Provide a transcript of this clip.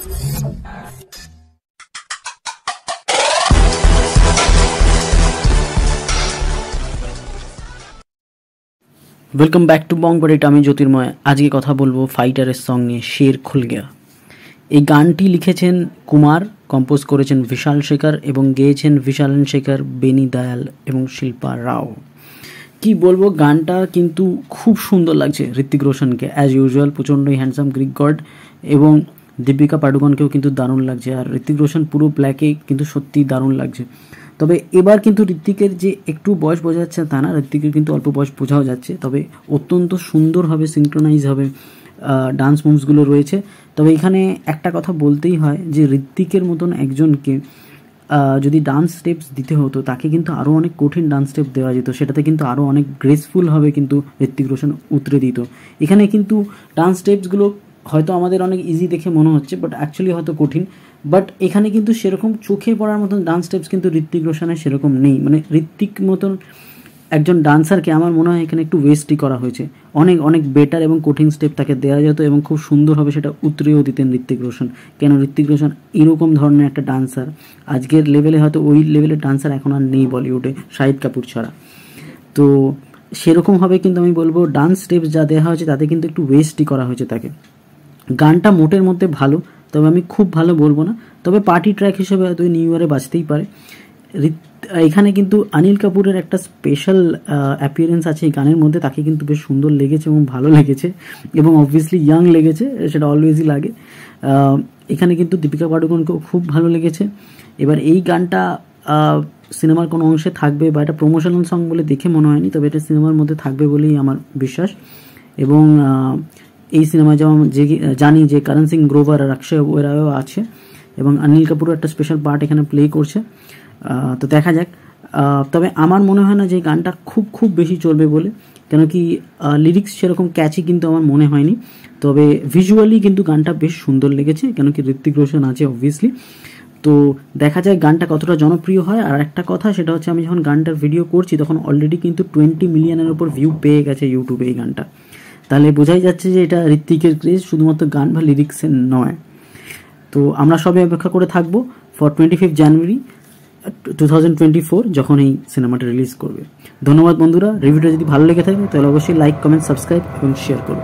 Welcome back to Bang but আমি জ্যোতির্ময়। আজকে কথা বলবো ফাইটারের সঙ্গে শের খুল গয়া। এই গানটি লিখেছেন কুমার, কম্পোজ করেছেন বিশাল শেখর এবং গেয়েছেন বিশালন শেখর, বেনি দয়াল এবং শিল্পা রাও। কি বলবো, গানটা কিন্তু খুব সুন্দর লাগছে ঋত্বিক রোশনকে অ্যাজ ইউজুয়াল, প্রচণ্ডই হ্যান্ডসাম গ্রিক গড, এবং দীপিকা পাডুকোনকেও কিন্তু দারুণ লাগছে। আর ঋত্বিক রোশন পুরো ব্ল্যাকে কিন্তু সত্যিই দারুণ লাগছে। তবে এবার কিন্তু ঋত্বিকের যে একটু বয়স বোঝা যাচ্ছে তা না, ঋত্বিকের কিন্তু অল্প বয়স বোঝাও যাচ্ছে। তবে অত্যন্ত সুন্দরভাবে সিনক্রোনাইজ হবে ডান্স মুভসগুলো রয়েছে। তবে এখানে একটা কথা বলতেই হয় যে ঋত্বিকের মতন একজনকে যদি ডান্স স্টেপস দিতে হতো, তাকে কিন্তু আরও অনেক কঠিন ডান্স স্টেপ দেওয়া যেত, সেটাতে কিন্তু আরও অনেক গ্রেসফুলভাবে কিন্তু ঋত্বিক রোশন উতরে দিত। এখানে কিন্তু ডান্স স্টেপসগুলো হয়তো আমাদের অনেক ইজি দেখে মনে হচ্ছে, বাট অ্যাকচুয়ালি হয়তো কঠিন। বাট এখানে কিন্তু সেরকম চোখে পড়ার মতন ডান্স স্টেপস কিন্তু ঋত্বিক রোশনের সেরকম নেই। মানে ঋত্বিক মতন একজন ডান্সারকে আমার মনে হয় এখানে একটু ওয়েস্টই করা হয়েছে। অনেক অনেক বেটার এবং কঠিন স্টেপ তাকে দেওয়া যেত এবং খুব সুন্দরভাবে সেটা উতরেও দিতেন ঋত্বিক রোশন। কেন ঋত্বিক রোশন এরকম ধরনের একটা ডান্সার আজকের লেভেলে, হয়তো ওই লেভেলের ডান্সার এখন আর নেই বলিউডে শাহিদ কাপুর ছাড়া। তো সেরকমভাবে কিন্তু আমি বলবো ডান্স স্টেপস যা দেওয়া হয়েছে তাতে কিন্তু একটু ওয়েস্টই করা হয়েছে তাকে। গানটা মোটের মধ্যে ভালো, তবে আমি খুব ভালো বলবো না। তবে পার্টি ট্র্যাক হিসেবে হয়তো নিউ ইয়ারে বাজতেই পারে। এখানে কিন্তু অনিল কাপুরের একটা স্পেশাল অ্যাপিয়ারেন্স আছে এই গানের মধ্যে, তাকে কিন্তু বেশ সুন্দর লেগেছে এবং ভালো লেগেছে এবং অবভিয়াসলি ইয়াং লেগেছে, সেটা অলওয়েজই লাগে। এখানে কিন্তু দীপিকা পাডুকোনকেও খুব ভালো লেগেছে। এবার এই গানটা সিনেমার কোনো অংশে থাকবে বা এটা প্রমোশনাল সং বলে দেখে মনে হয়নি, তবে এটা সিনেমার মধ্যে থাকবে বলেই আমার বিশ্বাস। এবং এই সিনেমায় যেমন যে জানি যে করণ সিং গ্রোভার আর অক্ষয় ওবেরয়ও আছে এবং অনিল কাপুরও একটা স্পেশাল পার্ট এখানে প্লে করছে। তো দেখা যাক। তবে আমার মনে হয় না যে গানটা খুব খুব বেশি চলবে বলে, কেন কি লিরিক্স সেরকম ক্যাচি কিন্তু আমার মনে হয়নি। তবে ভিজুয়ালি কিন্তু গানটা বেশ সুন্দর লেগেছে, কেন কি ঋত্বিক রোশন আছে অবভিয়াসলি। তো দেখা যায় গানটা কতটা জনপ্রিয় হয়। আর একটা কথা, সেটা হচ্ছে আমি যখন গানটার ভিডিও করছি তখন অলরেডি কিন্তু 20 মিলিয়নের উপর ভিউ পেয়ে গেছে ইউটিউবে এই গানটা। তাহলে বোঝাই যাচ্ছে যে এটা ঋত্বিকের ক্রেজ, শুধুমাত্র গান বা লিরিক্সের নয়। তো আমরা সবাই অপেক্ষা করে থাকবো ফর 25 জানুয়ারি 2024 যখন এই সিনেমাটা রিলিজ করবে। ধন্যবাদ বন্ধুরা। রিভিউটা যদি ভালো লেগে থাকে তাহলে অবশ্যই লাইক, কমেন্ট, সাবস্ক্রাইব এবং শেয়ার করো।